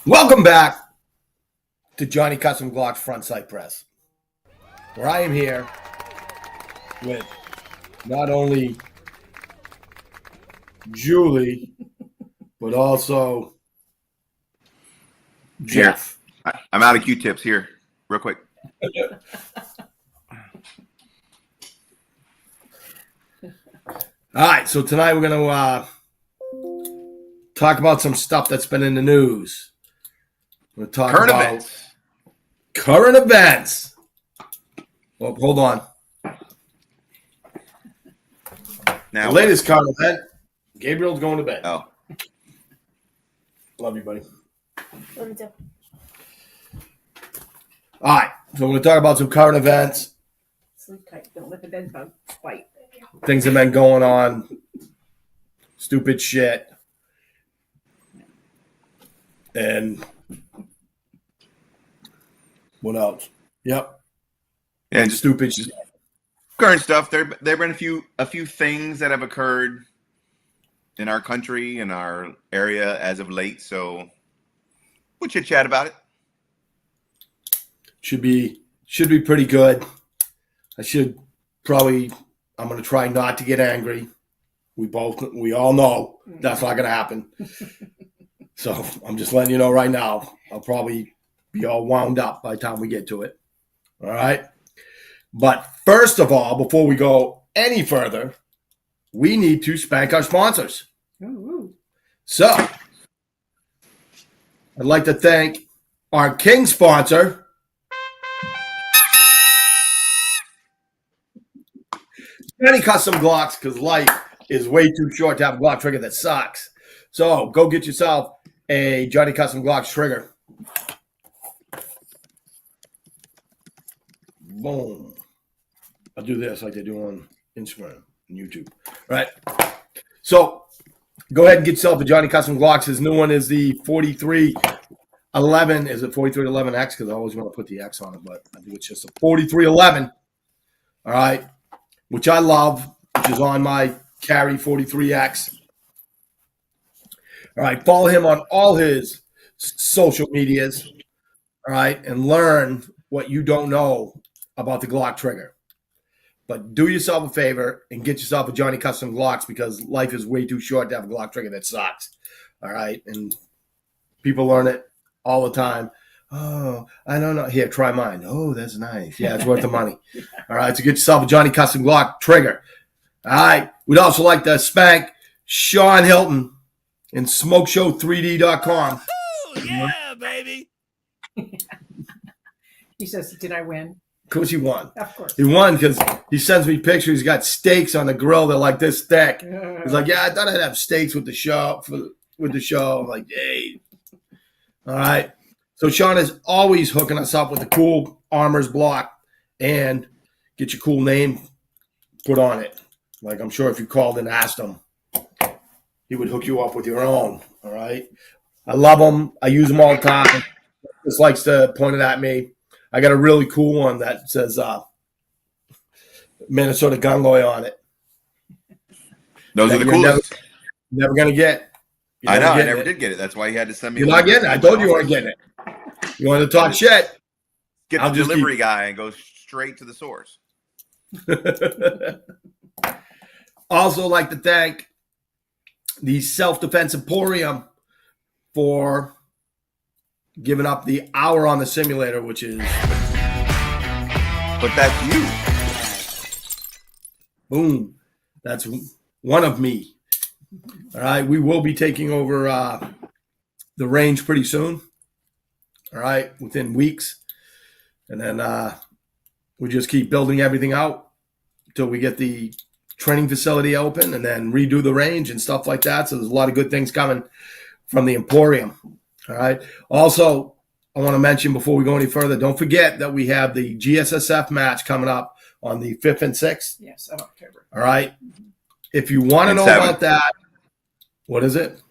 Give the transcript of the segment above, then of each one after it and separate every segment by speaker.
Speaker 1: Welcome back to Johnny Custom Glock's Front Sight Press, where I am here with not only Julie, but also Jeff.
Speaker 2: I'm out of Q-tips here, real quick.
Speaker 1: All right, so tonight we're going to talk about some stuff that's been in the news. We're going to talk about current events. Oh, hold on.
Speaker 2: Now,
Speaker 1: the latest current event, Gabriel's going to bed.
Speaker 2: Oh.
Speaker 1: Love you, buddy.
Speaker 3: Love you too.
Speaker 1: All right, so we're going to talk about some current events.
Speaker 3: Sleep tight. Don't let the bed bug bite.
Speaker 1: Things have been going on. Stupid shit. And what else? Yep.
Speaker 2: And just
Speaker 1: stupid shit.
Speaker 2: Current stuff. There have been a few things that have occurred in our country, in our area as of late. So we'll chit chat about it.
Speaker 1: Should be pretty good. I'm going to try not to get angry. We all know that's not going to happen. So I'm just letting you know right now, I'll probably be all wound up by the time we get to it. All right. But first of all, before we go any further, we need to spank our sponsors.
Speaker 3: Ooh.
Speaker 1: So I'd like to thank our king sponsor, Johnny Custom Glocks, because life is way too short to have a Glock trigger that sucks. So go get yourself a Johnny Custom Glocks trigger. Boom. I'll do this like they do on Instagram and YouTube. All right. So go ahead and get yourself a Johnny Custom Glocks. His new one is the 4311. Is it 4311X? Because I always want to put the X on it, but I think it's just a 4311. All right. Which I love, which is on my Carry 43X. All right, follow him on all his social medias, all right, and learn what you don't know about the Glock trigger. But do yourself a favor and get yourself a Johnny Custom Glocks, because life is way too short to have a Glock trigger that sucks, all right? And people learn it all the time. Oh, I don't know. Here, try mine. Oh, that's nice. Yeah, it's worth the money. All right, so get yourself a Johnny Custom Glock trigger. All right. We'd also like to spank Sean Hilton and SmokeShow3D.com.
Speaker 4: Oh, yeah, baby.
Speaker 3: He says, did I win?
Speaker 1: Of course he won.
Speaker 3: Of course.
Speaker 1: He won because he sends me pictures. He's got steaks on the grill. They're like this thick. He's like, yeah, I thought I'd have steaks with the show. I'm like, hey. All right. So Sean is always hooking us up with a cool Armor's block and get your cool name put on it. Like I'm sure if you called and asked him, he would hook you up with your own. All right. I love them. I use them all the time. Just likes to point it at me. I got a really cool one that says Minnesota Gun Lawyer on it.
Speaker 2: Those are the coolest.
Speaker 1: Never going to get.
Speaker 2: I know. I never did get it. That's why you had to send me.
Speaker 1: You're not getting it. I told you you weren't getting it. You want to talk shit?
Speaker 2: Get the delivery guy and go straight to the source.
Speaker 1: Also like to thank the Self-Defense Emporium for giving up the hour on the simulator, which is...
Speaker 2: But that's you.
Speaker 1: Boom. That's one of me. All right. We will be taking over the range pretty soon. All right. Within weeks. And then we just keep building everything out until we get the training facility open and then redo the range and stuff like that. So there's a lot of good things coming from the Emporium. All right. Also, I want to mention before we go any further, don't forget that we have the GSSF match coming up on the 5th and 6th.
Speaker 3: Yes, of October.
Speaker 1: All right. If you want to know about that, what is it?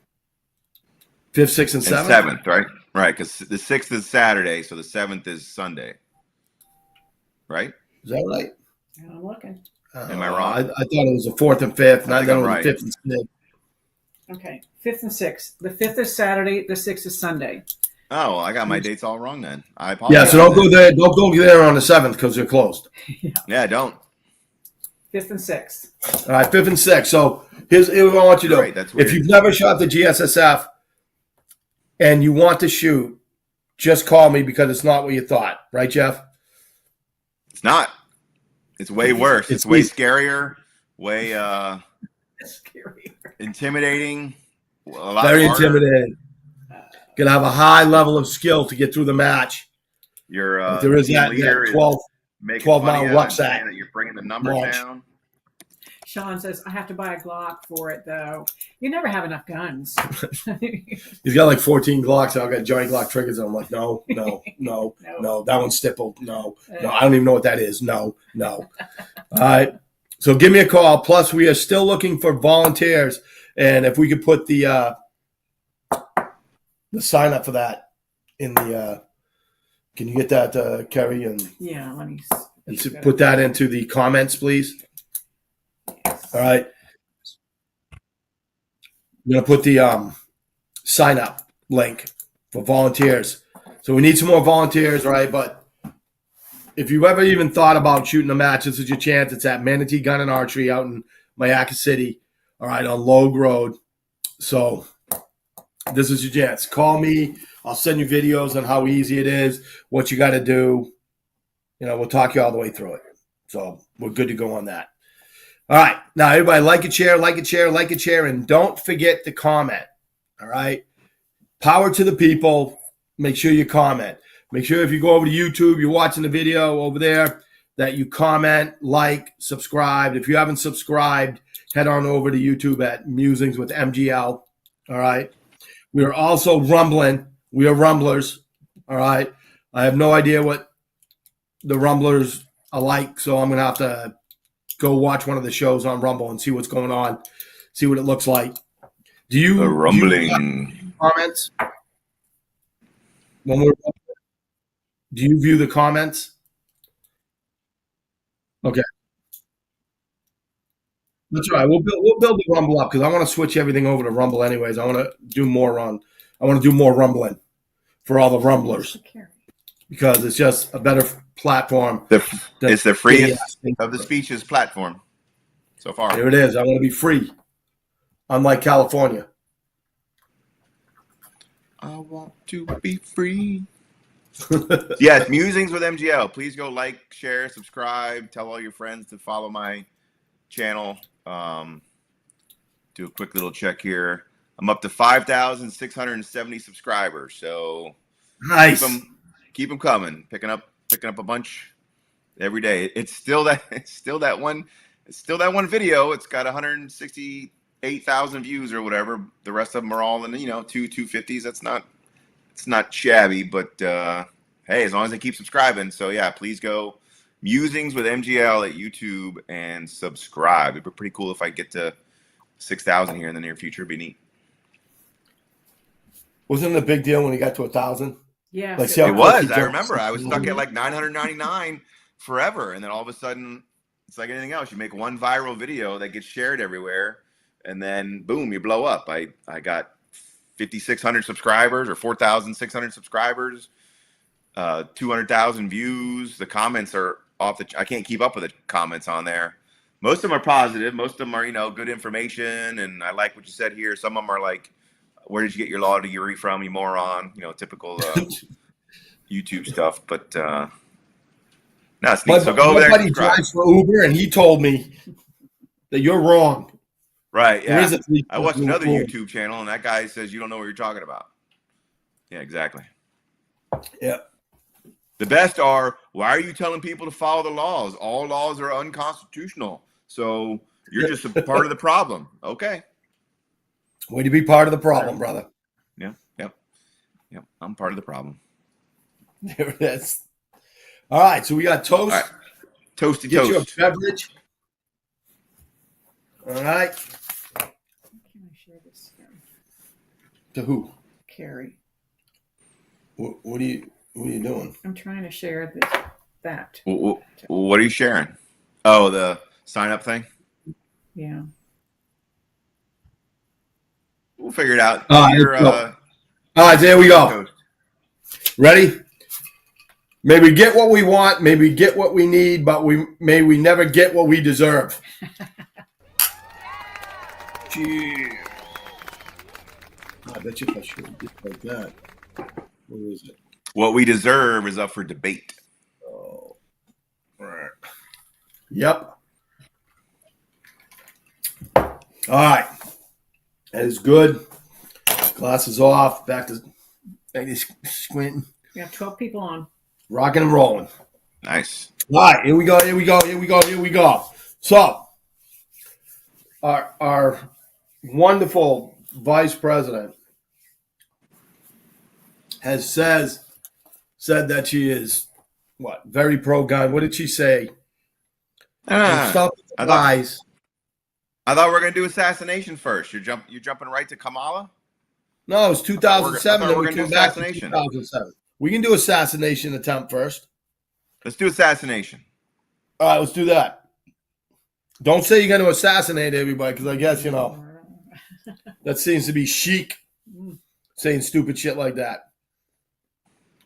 Speaker 1: 5th, 6th, and 7th?
Speaker 2: 7th, right? Right, because the 6th is Saturday, so the 7th is Sunday. Right?
Speaker 1: Is that right?
Speaker 3: I'm looking.
Speaker 2: Am I wrong?
Speaker 1: I thought it was the 4th and 5th, not the 5th and 6th.
Speaker 3: Okay, 5th and 6th. The 5th is Saturday, the 6th is Sunday.
Speaker 2: Oh, I got my dates all wrong then. I
Speaker 1: Yeah,
Speaker 2: apologize.
Speaker 1: so don't go there. Don't go there on the 7th because they're closed.
Speaker 2: Yeah, don't.
Speaker 3: 5th and 6th.
Speaker 1: All right, 5th and 6th. So here's what I want you to do.
Speaker 2: Right, that's weird.
Speaker 1: If you've never shot the GSSF and you want to shoot, just call me because it's not what you thought. Right, Jeff?
Speaker 2: It's not. It's way worse. It's way scarier, way
Speaker 3: Scary.
Speaker 2: intimidating. A lot
Speaker 1: Very
Speaker 2: harder.
Speaker 1: intimidating. Gonna have a high level of skill to get through the match.
Speaker 2: Your
Speaker 1: There is
Speaker 2: team
Speaker 1: that
Speaker 2: leader is
Speaker 1: 12
Speaker 2: making
Speaker 1: 12-mile
Speaker 2: fun of you and
Speaker 1: rucksack
Speaker 2: saying that you're bringing the numbers
Speaker 1: launch.
Speaker 2: down.
Speaker 3: Sean says, I have to buy a Glock for it, though. You never have enough guns.
Speaker 1: He's got like 14 Glocks. I've got Johnny Glock triggers. And I'm like, no.
Speaker 3: No.
Speaker 1: That one's stippled. No. I don't even know what that is. No. All right. So give me a call. Plus, we are still looking for volunteers. And if we could put the sign up for that in the can you get that, Kerry? And
Speaker 3: Yeah, let me
Speaker 1: put that into the comments, please. All right. I'm going to put the sign up link for volunteers. So we need some more volunteers, right? But if you ever even thought about shooting a match, this is your chance. It's at Manatee Gun and Archery out in Mayaca City, all right, on Logue Road. So this is your chance. Call me. I'll send you videos on how easy it is, what you got to do. We'll talk you all the way through it. So we're good to go on that. All right. Now, everybody, like a share, and don't forget to comment. All right. Power to the people. Make sure you comment. Make sure if you go over to YouTube, you're watching the video over there, that you comment, like, subscribe. If you haven't subscribed, head on over to YouTube at Musings with MGL. All right. We are also rumbling. We are rumblers. All right. I have no idea what the rumblers are like, so I'm going to have to go watch one of the shows on Rumble and see what's going on, see what it looks like. Do you
Speaker 2: rumbling
Speaker 1: comments? Do you view the comments? Okay. That's right. We'll build the Rumble up because I want to switch everything over to Rumble anyways. I want to do more rumbling for all the rumblers because it's just a better platform.
Speaker 2: It's the freest of the speeches platform so far.
Speaker 1: There it is. I want to be free, unlike California.
Speaker 2: I want to be free. Yes, Musings with MGL. Please go like, share, subscribe. Tell all your friends to follow my channel. Do a quick little check here. I'm up to 5,670 subscribers. So
Speaker 1: nice.
Speaker 2: Keep them coming. Picking up a bunch every day. It's still that one video. It's got 168,000 views or whatever. The rest of them are all in 250s. It's not shabby, but hey, as long as they keep subscribing. So yeah, please go Musings with MGL at YouTube and subscribe. It'd be pretty cool if I get to 6,000 here in the near future. It'd be neat.
Speaker 1: Wasn't it a big deal when he got to 1,000?
Speaker 3: Yeah,
Speaker 1: Like,
Speaker 2: it was. I remember. I was stuck at like 999 forever, and then all of a sudden, it's like anything else. You make one viral video that gets shared everywhere, and then boom, you blow up. I got 5,600 subscribers or 4,600 subscribers, 200,000 views. The comments are off I can't keep up with the comments on there. Most of them are positive. Most of them are good information, and I like what you said here. Some of them are like, where did you get your law degree from, you moron? Typical YouTube stuff. But no, it's neat. So go over there. My buddy drives
Speaker 1: for Uber, and he told me that you're wrong.
Speaker 2: Right, yeah. I watched another YouTube channel, and that guy says you don't know what you're talking about. Yeah, exactly.
Speaker 1: Yeah.
Speaker 2: The best are, why are you telling people to follow the laws? All laws are unconstitutional. So you're just a part of the problem. Okay.
Speaker 1: Way to be part of the problem, brother.
Speaker 2: Yeah, yep. I'm part of the problem.
Speaker 1: There it is. All right, so we got toast.
Speaker 2: All right. Toasty
Speaker 1: Get
Speaker 2: toast.
Speaker 1: you a beverage. All right.
Speaker 3: Can I share this?
Speaker 1: To who?
Speaker 3: Carrie.
Speaker 1: What are you doing?
Speaker 3: I'm trying to share that.
Speaker 2: What are you sharing? Oh, the sign up thing?
Speaker 3: Yeah.
Speaker 2: We'll figure it out.
Speaker 1: All right, there we go.
Speaker 2: Toast.
Speaker 1: Ready? May we get what we want, may we get what we need, but may we never get what we deserve. Cheers. I bet you if I should get like that. What is it?
Speaker 2: What we deserve is up for debate.
Speaker 1: Oh, right. Yep. All right. That is good. Glasses off. Back to squinting.
Speaker 3: We have 12 people on.
Speaker 1: Rocking and rolling.
Speaker 2: Nice.
Speaker 1: All right. Here we go. So, our wonderful vice president has said that she is very pro-gun. What did she say? Stop the lies.
Speaker 2: I thought we were gonna do assassination first. You're jumping right to Kamala?
Speaker 1: No, it was 2007.
Speaker 2: I thought
Speaker 1: Then
Speaker 2: we
Speaker 1: we
Speaker 2: were
Speaker 1: came
Speaker 2: gonna do
Speaker 1: back to
Speaker 2: assassination.
Speaker 1: 2007. We can do assassination attempt first.
Speaker 2: Let's do assassination.
Speaker 1: All right, let's do that. Don't say you're going to assassinate everybody, because I guess, that seems to be chic, saying stupid shit like that.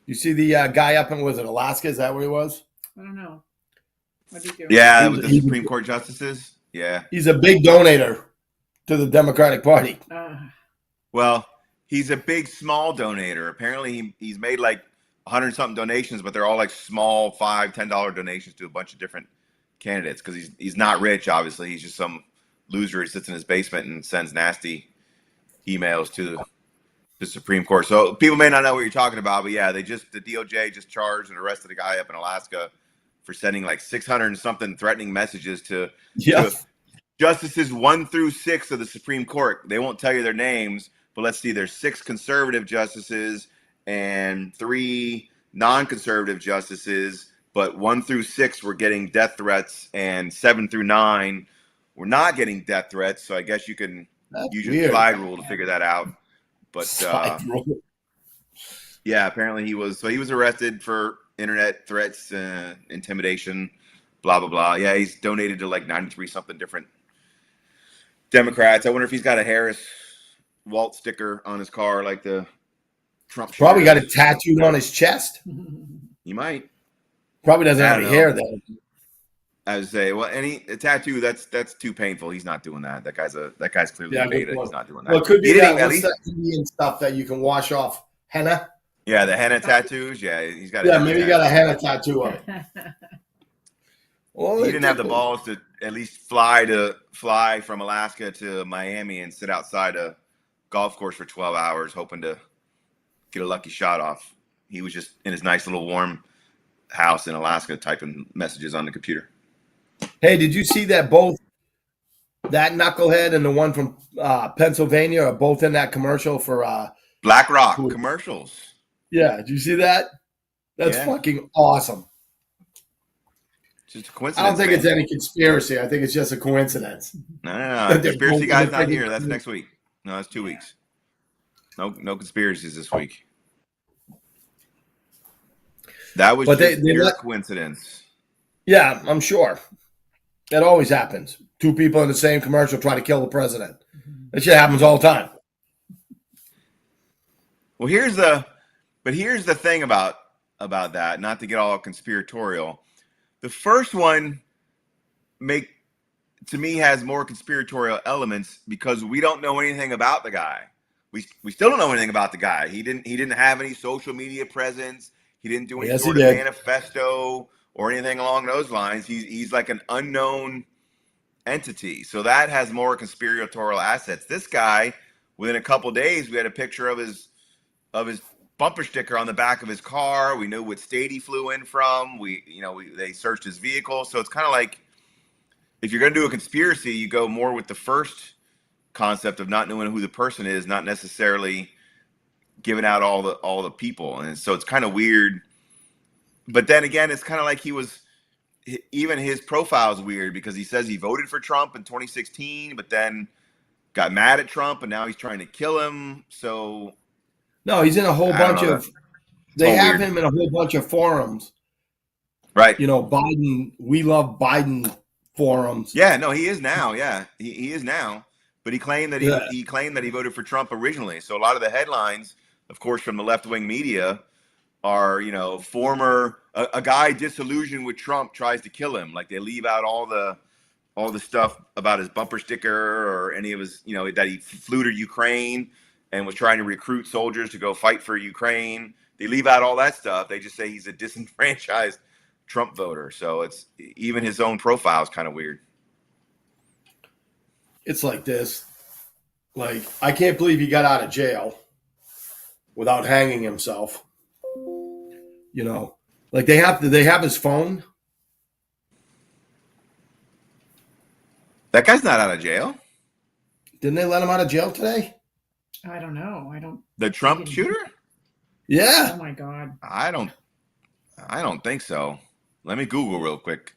Speaker 1: You see the guy up in, was it Alaska? Is that where he was?
Speaker 3: I don't know. What did he do?
Speaker 2: Yeah, with the Supreme Court justices. Yeah.
Speaker 1: He's a big donator to the Democratic Party.
Speaker 2: Well, he's a big small donator. Apparently, he's made like 100-something donations, but they're all like small $5, $10 donations to a bunch of different candidates because he's not rich. Obviously, he's just some loser who sits in his basement and sends nasty emails to the Supreme Court. So people may not know what you're talking about, but yeah, the DOJ just charged and arrested a guy up in Alaska for sending like 600 and something threatening messages to justices 1 through 6 of the Supreme Court. They won't tell you their names, but let's see, there's 6 conservative justices and 3 non-conservative justices, but 1 through 6 were getting death threats and 7 through 9 were not getting death threats. So I guess you can use your slide rule to figure that out. But yeah, apparently he was arrested for internet threats, intimidation, blah, blah, blah. Yeah, he's donated to like 93 something different Democrats. I wonder if he's got a Harris Walt sticker on his car like the Trump.
Speaker 1: Probably got it tattooed on his chest.
Speaker 2: He might.
Speaker 1: Probably doesn't have any hair though.
Speaker 2: I would say, well, a tattoo that's too painful. He's not doing that. That guy's clearly a beta. He's not doing that.
Speaker 1: Well, it could be that Indian stuff that you can wash off. Henna.
Speaker 2: Yeah, the henna tattoos. Yeah, he's got.
Speaker 1: Yeah, maybe he got a henna tattoo on it.
Speaker 2: Well, he didn't have the balls to at least fly from Alaska to Miami and sit outside a golf course for 12 hours hoping to get a lucky shot off. He was just in his nice little warm house in Alaska typing messages on the computer.
Speaker 1: Hey, did you see that both that knucklehead and the one from Pennsylvania are both in that commercial for
Speaker 2: BlackRock commercials?
Speaker 1: Yeah, did you see that? That's fucking awesome.
Speaker 2: Just a coincidence.
Speaker 1: I don't think it's any conspiracy. I think it's just a coincidence.
Speaker 2: No. Conspiracy guy's not here. That's next week. No, that's 2 weeks. No conspiracies this week. That was just pure coincidence.
Speaker 1: Yeah, I'm sure. That always happens. 2 people in the same commercial try to kill the president. That shit happens all the time.
Speaker 2: Well, here's the thing about that, not to get all conspiratorial. The first one to me has more conspiratorial elements because we don't know anything about the guy. We still don't know anything about the guy. He didn't have any social media presence. He didn't do any sort of manifesto or anything along those lines. He's like an unknown entity. So that has more conspiratorial assets. This guy, within a couple of days, we had a picture of his bumper sticker on the back of his car. We knew what state he flew in from. They searched his vehicle. So it's kind of like if you're going to do a conspiracy, you go more with the first concept of not knowing who the person is, not necessarily giving out all the people. And so it's kind of weird. But then again, it's kind of like even his profile is weird because he says he voted for Trump in 2016, but then got mad at Trump and now he's trying to kill him. So
Speaker 1: no, he's in a whole bunch of. They have him in a whole bunch of forums,
Speaker 2: right?
Speaker 1: Biden. We love Biden forums.
Speaker 2: Yeah, no, he is now. Yeah, he is now. But he claimed that he voted for Trump originally. So a lot of the headlines, of course, from the left wing media, are, former a guy disillusioned with Trump tries to kill him. Like they leave out all the stuff about his bumper sticker or any of his, that he flew to Ukraine and was trying to recruit soldiers to go fight for Ukraine. They leave out all that stuff. They just say he's a disenfranchised Trump voter. So it's even his own profile is kind of weird.
Speaker 1: It's like this. Like, I can't believe he got out of jail without hanging himself. Like they have his phone.
Speaker 2: That guy's not out of jail.
Speaker 1: Didn't they let him out of jail today?
Speaker 3: I don't know.
Speaker 2: The Trump shooter?
Speaker 1: Yeah.
Speaker 3: Oh my God.
Speaker 2: I don't think so. Let me Google real quick.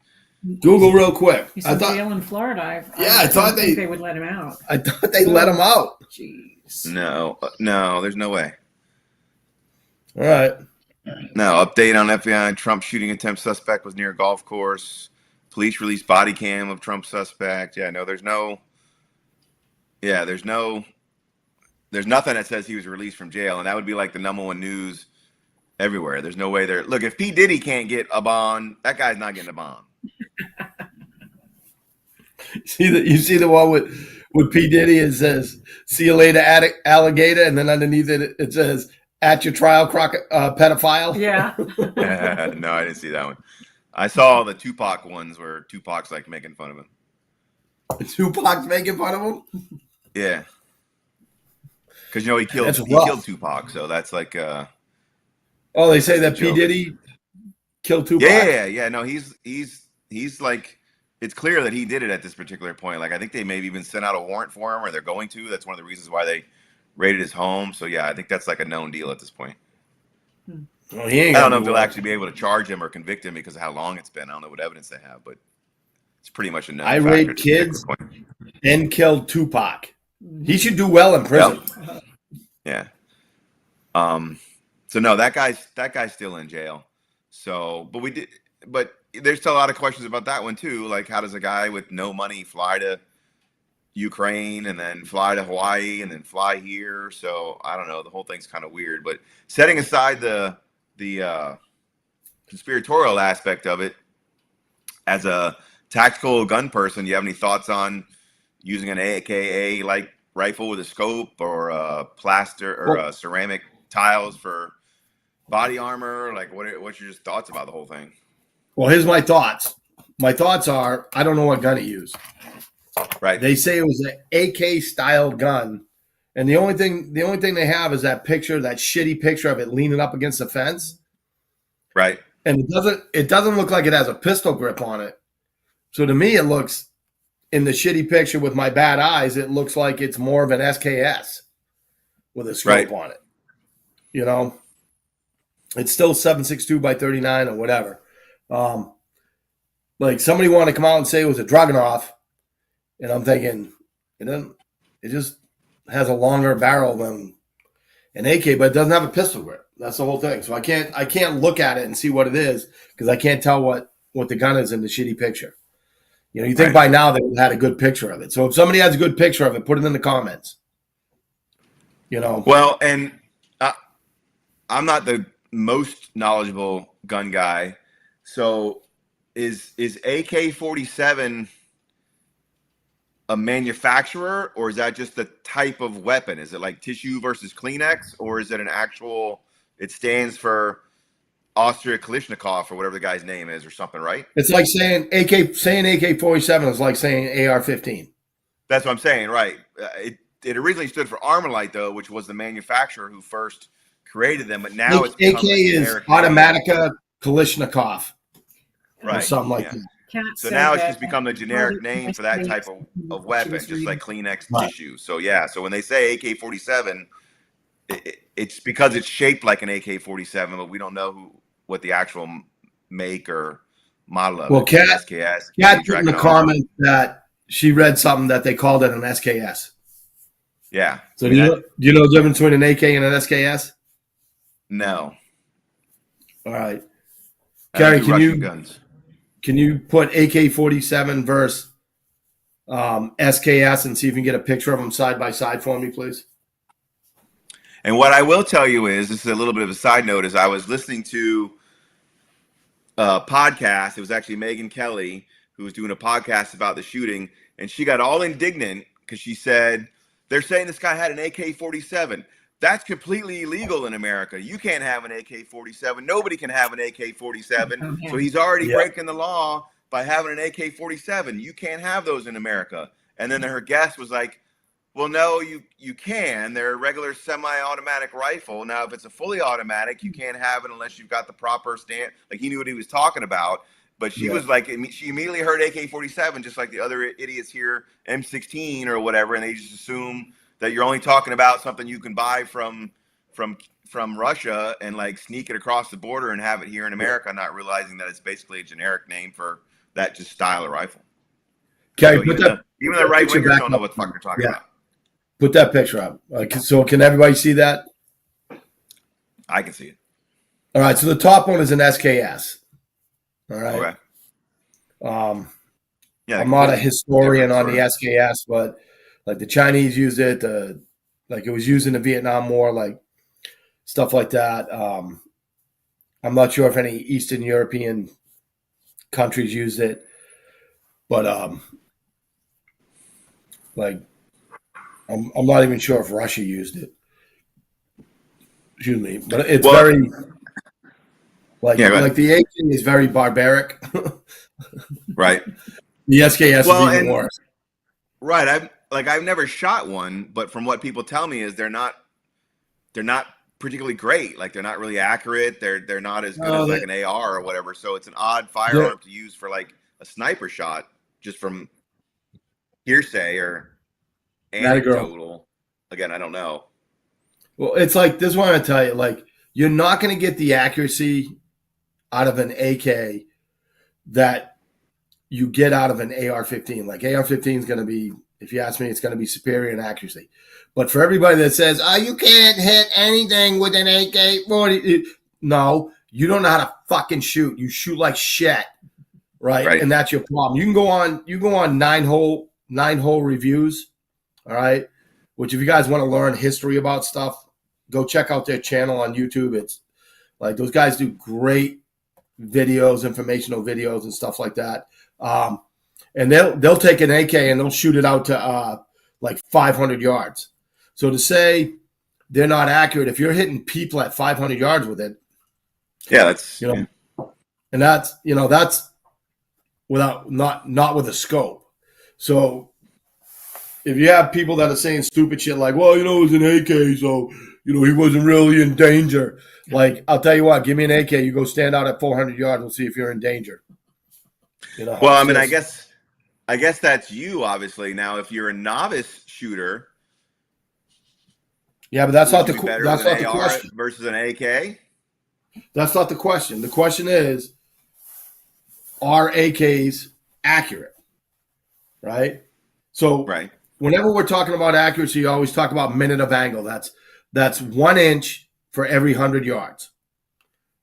Speaker 1: Google real quick.
Speaker 3: He's in jail in Florida.
Speaker 1: I thought
Speaker 3: they would let him out.
Speaker 1: I thought they let him out.
Speaker 3: Jeez.
Speaker 2: No, there's no way.
Speaker 1: All right.
Speaker 2: No, update on FBI. Trump shooting attempt suspect was near a golf course. Police released body cam of Trump suspect. Yeah, no, there's nothing that says he was released from jail. And that would be like the #1 news everywhere. There's no way there. Look, if P. Diddy can't get a bond, that guy's not getting a bond.
Speaker 1: You see the one with P. Diddy, it says, "See you later, alligator," and then underneath it says, "At your trial, pedophile."
Speaker 3: Yeah.
Speaker 2: No, I didn't see that one. I saw the Tupac ones where Tupac's like making fun of him.
Speaker 1: Tupac's making fun of him?
Speaker 2: Yeah. Because he killed Tupac, so that's like
Speaker 1: they say that P. Diddy killed Tupac?
Speaker 2: Yeah. No, he's like, it's clear that he did it at this particular point. Like I think they maybe even sent out a warrant for him, or they're going to. That's one of the reasons why they raided his home. So yeah, I think that's like a known deal at this point.
Speaker 1: Well,
Speaker 2: I don't know if they'll actually be able to charge him or convict him because of how long it's been. I don't know what evidence they have, but it's pretty much a known
Speaker 1: I
Speaker 2: factor
Speaker 1: raped kids and killed Tupac. He should do well in prison.
Speaker 2: Yep. Yeah. So no, that guy's still in jail. So, but there's still a lot of questions about that one too. Like, how does a guy with no money fly to Ukraine and then fly to Hawaii and then fly here? So I don't know. The whole thing's kind of weird. But setting aside the conspiratorial aspect of it, as a tactical gun person, you have any thoughts on using an AKA like rifle with a scope or plaster or ceramic tiles for body armor? Like, what's your thoughts about the whole thing?
Speaker 1: Well, here's my thoughts. My thoughts are, I don't know what gun he used.
Speaker 2: Right.
Speaker 1: They say it was an AK style gun, and the only thing they have is that picture, that shitty picture of it leaning up against the fence.
Speaker 2: Right.
Speaker 1: And it doesn't look like it has a pistol grip on it. So to me, it looks, in the shitty picture with my bad eyes, it looks like it's more of an SKS with a scope on it. It's still 7.62 by 39 or whatever. Like somebody wanted to come out and say it was a Dragunov, and I'm thinking it just has a longer barrel than an AK, but it doesn't have a pistol grip. That's the whole thing. So I can't look at it and see what it is because I can't tell what the gun is in the shitty picture. You think by now they would have had a good picture of it. So if somebody has a good picture of it, put it in the comments.
Speaker 2: Well, and I'm not the most knowledgeable gun guy. So is AK-47 a manufacturer, or is that just the type of weapon? Is it like tissue versus Kleenex, or is it an actual, it stands for Austria Kalishnikov or whatever the guy's name is or something, right?
Speaker 1: It's like saying AK-47 is like saying AR-15.
Speaker 2: That's what I'm saying, right? It originally stood for Armalite, though, which was the manufacturer who first created them, but now it's
Speaker 1: AK is Automatica Kalishnikov,
Speaker 2: right?
Speaker 1: Or something like that.
Speaker 2: So now it's just become the generic name for that type of weapon, just like Kleenex tissue. So yeah, so when they say AK-47, it's because it's shaped like an AK-47, but we don't know what the actual make or model of it.
Speaker 1: Kat put in the comments that she read something that they called it an SKS.
Speaker 2: Yeah.
Speaker 1: So do you know the difference between an AK and an SKS?
Speaker 2: No.
Speaker 1: All right. Gary, can you put AK-47 versus SKS and see if you can get a picture of them side by side for me, please?
Speaker 2: And what I will tell you is, this is a little bit of a side note, is I was listening to a podcast. It was actually Megyn Kelly who was doing a podcast about the shooting, and she got all indignant because she said, they're saying this guy had an AK-47. That's completely illegal in America. You can't have an AK-47. Nobody can have an AK-47.
Speaker 3: Oh, yeah.
Speaker 2: So he's already
Speaker 1: Yeah.
Speaker 2: breaking the law by having an AK-47. You can't have those in America. And then her guest was like, well, no, you can. They're a regular semi-automatic rifle. Now, if it's a fully automatic, you can't have it unless you've got the proper stand. Like, he knew what he was talking about. But she was like, she immediately heard AK-47, just like the other idiots here, M16 or whatever, and they just assume that you're only talking about something you can buy from Russia and like sneak it across the border and have it here in America, not realizing that it's basically a generic name for that just style of rifle.
Speaker 1: Okay,
Speaker 2: So even the right wingers don't know what the fuck they're talking about.
Speaker 1: Put that picture up. So can everybody see that?
Speaker 2: I can see it.
Speaker 1: All right. So the top one is an SKS. All right.
Speaker 2: Okay. Yeah,
Speaker 1: I'm not a historian on the SKS, but like the Chinese used it. Like it was used in the Vietnam War, like stuff like that. I'm not sure if any Eastern European countries used it, but like I'm not even sure if Russia used it. Excuse me, but it's very like the AK is very barbaric.
Speaker 2: Right.
Speaker 1: The SKS is even worse.
Speaker 2: Right. I've never shot one, but from what people tell me is they're not particularly great. Like they're not really accurate. They're not as good as like an AR or whatever. So it's an odd firearm to use for like a sniper shot, just from hearsay or anecdotal. Again, I don't know.
Speaker 1: Well, it's like this one I tell you, like you're not going to get the accuracy out of an AK that you get out of an AR-15. Like AR-15 is going to be, if you ask me, it's going to be superior in accuracy. But for everybody that says, "Oh, you can't hit anything with an AK-40," no, you don't know how to fucking shoot. You shoot like shit, right? And that's your problem. You go on nine hole reviews, all right. Which, if you guys want to learn history about stuff, go check out their channel on YouTube. It's like those guys do great videos, informational videos, and stuff like that. And they'll take an AK and they'll shoot it out to like 500 yards. So to say they're not accurate, if you're hitting people at 500 yards with it,
Speaker 2: that's
Speaker 1: and that's without not with a scope. So if you have people that are saying stupid shit like, well, it was an AK, so he wasn't really in danger. Like, I'll tell you what, give me an AK, you go stand out at 400 yards, we'll see if you're in danger.
Speaker 2: Well, I mean, I guess that's you, obviously. Now, if you're a novice shooter,
Speaker 1: yeah, but that's not the question.
Speaker 2: Versus an AK.
Speaker 1: That's not the question. The question is, are AKs accurate? Right. So, whenever we're talking about accuracy, you always talk about minute of angle. That's 1 inch for every 100 yards.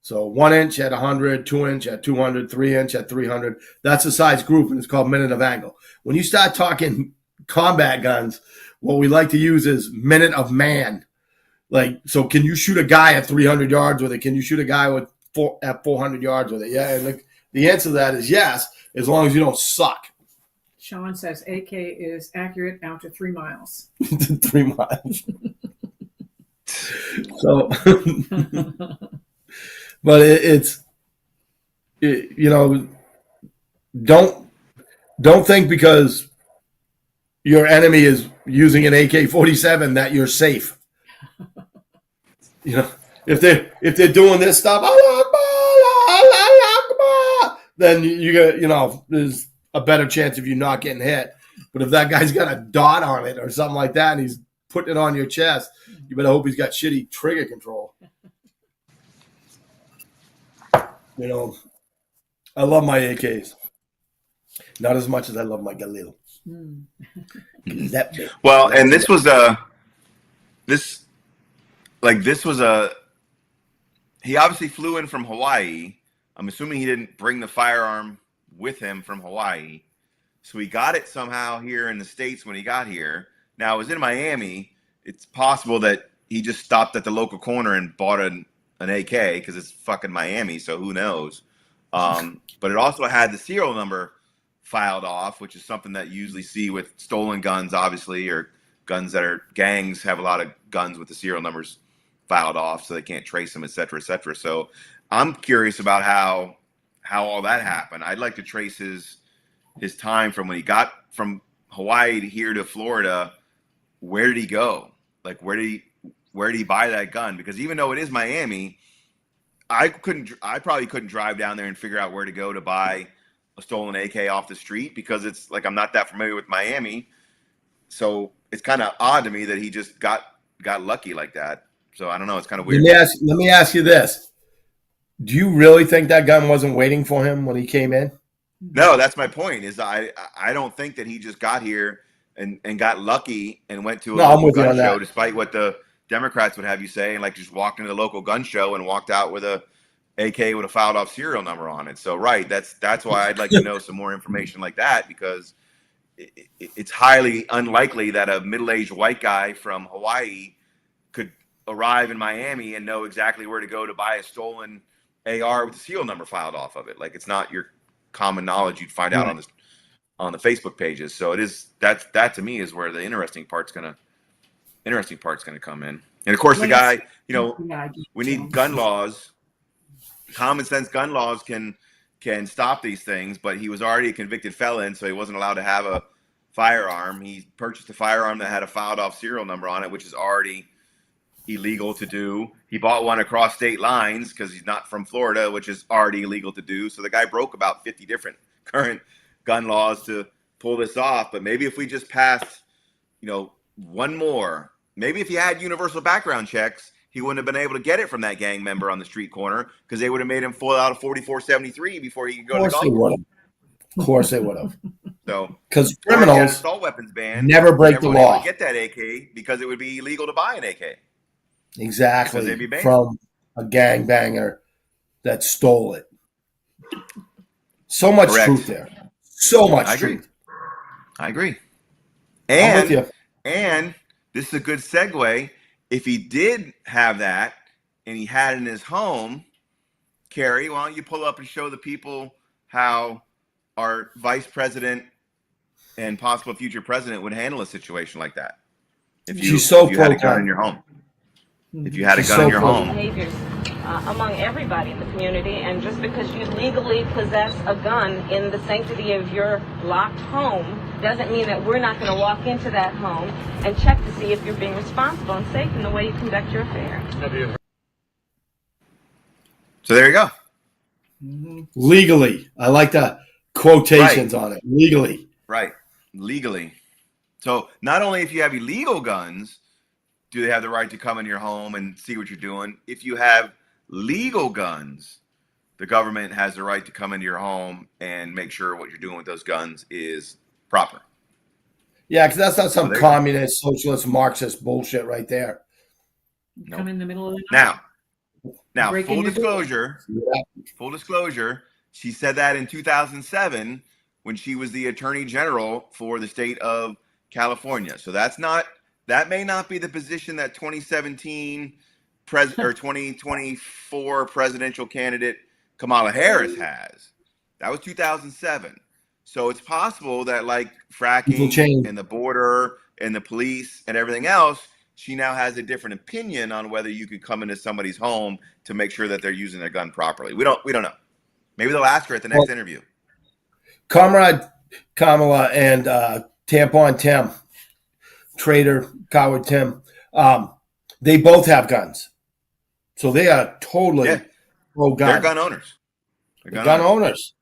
Speaker 1: So 1 inch at 100, 2 inch at 200, 3 inch at 300. That's the size group, and it's called minute of angle. When you start talking combat guns, what we like to use is minute of man. Like, so can you shoot a guy at 300 yards with it? Can you shoot a guy at 400 yards with it? Yeah, and the answer to that is yes, as long as you don't suck.
Speaker 3: Sean says AK is accurate out to 3 miles.
Speaker 1: 3 miles. So, but don't think because your enemy is using an AK-47 that you're safe. If they're doing this stuff, then there's a better chance of you not getting hit. But if that guy's got a dot on it or something like that, and he's putting it on your chest, you better hope he's got shitty trigger control. I love my AKs. Not as much as I love my Galil.
Speaker 2: Well, and this was he obviously flew in from Hawaii. I'm assuming he didn't bring the firearm with him from Hawaii. So he got it somehow here in the States when he got here. Now, it was in Miami. It's possible that he just stopped at the local corner and bought an AK because it's fucking Miami, so who knows? But it also had the serial number filed off, which is something that you usually see with stolen guns, obviously, or guns that are gangs have a lot of guns with the serial numbers filed off, so they can't trace them, et cetera, et cetera. So I'm curious about how all that happened. I'd like to trace his time from when he got from Hawaii to here to Florida. Where did he go? Like, where did he buy that gun? Because even though it is Miami, I probably couldn't drive down there and figure out where to go to buy a stolen AK off the street, because it's like I'm not that familiar with Miami. So it's kind of odd to me that he just got lucky like that. So I don't know. It's kind of weird.
Speaker 1: Let me ask you this. Do you really think that gun wasn't waiting for him when he came in?
Speaker 2: No, that's my point. Is I don't think that he just got here and got lucky and went to a local gun show, despite what the Democrats would have you say, and like just walked into the local gun show and walked out with a AK with a filed off serial number on it. So right, that's why I'd like to know some more information like that, because it's highly unlikely that a middle-aged white guy from Hawaii could arrive in Miami and know exactly where to go to buy a stolen AR with the serial number filed off of it. Like, it's not your common knowledge you'd find out on the Facebook pages. So it is that to me is where the interesting part's gonna come in. And of course, the guy, we need gun laws. Common sense gun laws can stop these things, but he was already a convicted felon, so he wasn't allowed to have a firearm. He purchased a firearm that had a filed off serial number on it, which is already illegal to do. He bought one across state lines because he's not from Florida, which is already illegal to do. So the guy broke about 50 different current gun laws to pull this off. But maybe if we just passed, one more, maybe if he had universal background checks, he wouldn't have been able to get it from that gang member on the street corner, because they would have made him fill out a 4473 before he could go to the golf.
Speaker 1: Of course they would have.
Speaker 2: So,
Speaker 1: because criminals
Speaker 2: assault weapons ban
Speaker 1: never break the law.
Speaker 2: Get that AK because it would be illegal to buy an AK.
Speaker 1: Exactly, from a gangbanger that stole it. So much truth there. So much truth.
Speaker 2: I agree.
Speaker 1: I'm with you.
Speaker 2: And this is a good segue. If he did have that and he had it in his home, Carrie, why don't you pull up and show the people how our vice president and possible future president would handle a situation like that? If you had a gun in your home. If you had a gun in your home.
Speaker 5: Behaviors among everybody in the community, and just because you legally possess a gun in the sanctity of your locked home doesn't mean that we're not going to walk into that home and check to see if you're being responsible and safe in the way you conduct your affairs.
Speaker 2: So there you go.
Speaker 1: Legally. I like the quotations on it. Legally.
Speaker 2: Right. Legally. So not only if you have illegal guns, do they have the right to come in your home and see what you're doing? If you have legal guns, the government has the right to come into your home and make sure what you're doing with those guns is proper.
Speaker 1: Yeah, because that's not some communist, socialist, Marxist bullshit right there.
Speaker 3: Come in the middle of the night.
Speaker 2: Now, full disclosure, she said that in 2007 when she was the attorney general for the state of California. So that may not be the position that 2017 or 2024 presidential candidate Kamala Harris has. That was 2007. So it's possible that, like fracking and the border and the police and everything else, she now has a different opinion on whether you could come into somebody's home to make sure that they're using their gun properly. We don't know. Maybe they'll ask her at the next interview.
Speaker 1: Comrade Kamala and Tampon Tim, Trader Coward Tim, they both have guns. So they are totally pro-gun.
Speaker 2: They're gun owners.
Speaker 1: They're gun owners.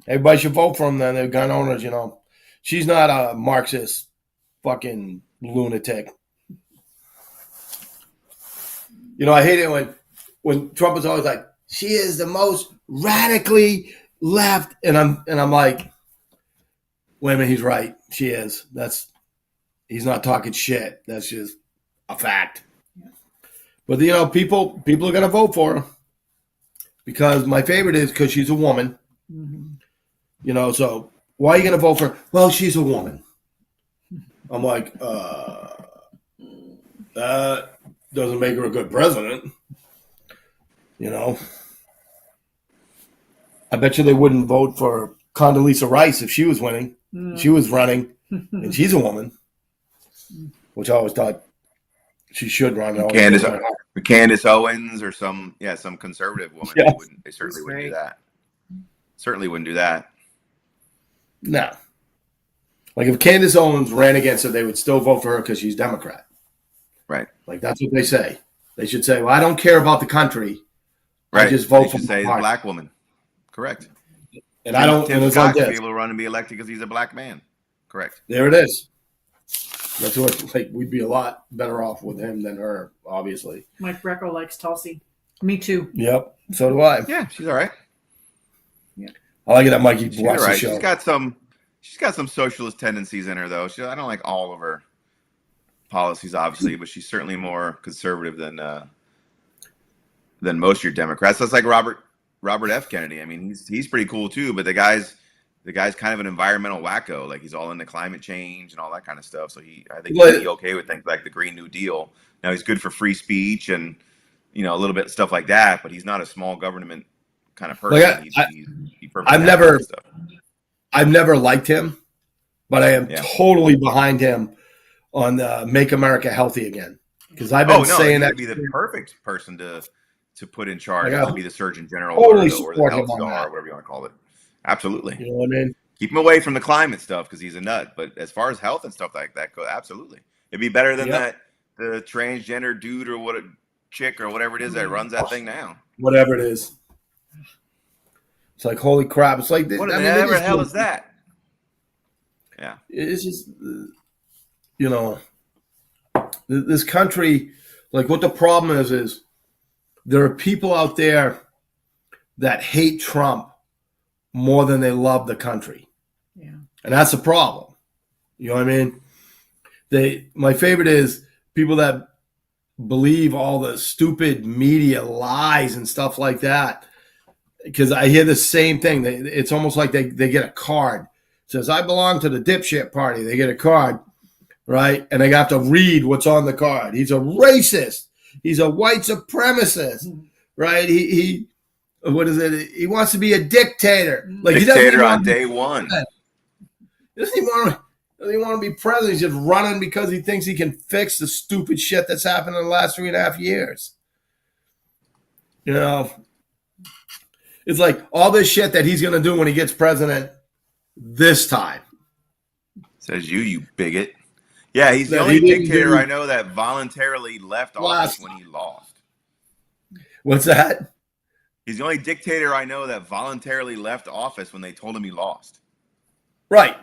Speaker 1: Everybody should vote for them then. They're gun owners, She's not a Marxist fucking lunatic. I hate it when Trump is always like, she is the most radically left. And I'm like, wait a minute, he's right. She is. He's not talking shit. That's just a fact. But people are gonna vote for her. Because my favorite is because she's a woman. Mm-hmm. So why are you gonna vote for her? Well, she's a woman. I'm like, Doesn't make her a good president. You know, I bet you they wouldn't vote for Condoleezza Rice if she was winning. She was running, and she's a woman, which I always thought she should run.
Speaker 2: Candace Owens or some conservative woman.
Speaker 1: Yeah.
Speaker 2: They certainly wouldn't do that. Certainly wouldn't do that.
Speaker 1: No. Like if Candace Owens ran against her, they would still vote for her because she's Democrat.
Speaker 2: Right.
Speaker 1: Like that's what they say. They should say, "Well, I don't care about the country.
Speaker 2: Right.
Speaker 1: I just vote for
Speaker 2: say
Speaker 1: the
Speaker 2: black woman." Correct.
Speaker 1: And I don't.
Speaker 2: Tim
Speaker 1: and it's
Speaker 2: Scott
Speaker 1: like
Speaker 2: should be
Speaker 1: this.
Speaker 2: able to run and be elected because he's a black man. Correct.
Speaker 1: There it is. That's what like we'd be a lot better off with him than her, obviously.
Speaker 3: Mike Greco likes Tulsi. Me too.
Speaker 1: Yep. So do I.
Speaker 2: Yeah, she's all right.
Speaker 1: I like it that Mikey
Speaker 2: She's
Speaker 1: watched
Speaker 2: all right.
Speaker 1: the show.
Speaker 2: She's got some socialist tendencies in her, though. I don't like all of her policies, obviously, but she's certainly more conservative than most of your Democrats. That's like Robert F. Kennedy. I mean, he's pretty cool too, but the guy's kind of an environmental wacko. Like he's all into climate change and all that kind of stuff. So I think he'd be okay with things like the Green New Deal. Now he's good for free speech and a little bit stuff like that, but he's not a small government kind of person.
Speaker 1: I've never liked him, but I am totally behind him on Make America Healthy Again because I've been saying that
Speaker 2: would be the perfect person to put in charge. To be the Surgeon General
Speaker 1: totally
Speaker 2: or the Health Star or whatever you want to call it. Absolutely.
Speaker 1: You know what I mean?
Speaker 2: Keep him away from the climate stuff because he's a nut. But as far as health and stuff like that go, absolutely, it'd be better than the transgender dude or what a chick or whatever it is that runs that thing now.
Speaker 1: Whatever it is. It's like, holy crap. It's like,
Speaker 2: what the hell is that? Yeah.
Speaker 1: It's just, this country, like what the problem is there are people out there that hate Trump more than they love the country.
Speaker 3: Yeah.
Speaker 1: And that's a problem. You know what I mean? My favorite is people that believe all the stupid media lies and stuff like that. Because I hear the same thing. It's almost like they get a card. It says, I belong to the dipshit party. They get a card, right? And they have to read what's on the card. He's a racist. He's a white supremacist, right? He what is it? He wants to be a dictator. Like
Speaker 2: dictator on day one.
Speaker 1: He doesn't even want to be president. He's just running because he thinks he can fix the stupid shit that's happened in the last 3.5 years. It's like all this shit that he's going to do when he gets president this time.
Speaker 2: Says you bigot. Yeah, he's the only dictator I know that voluntarily left office when he lost.
Speaker 1: What's that?
Speaker 2: He's the only dictator I know that voluntarily left office when they told him he lost.
Speaker 1: Right.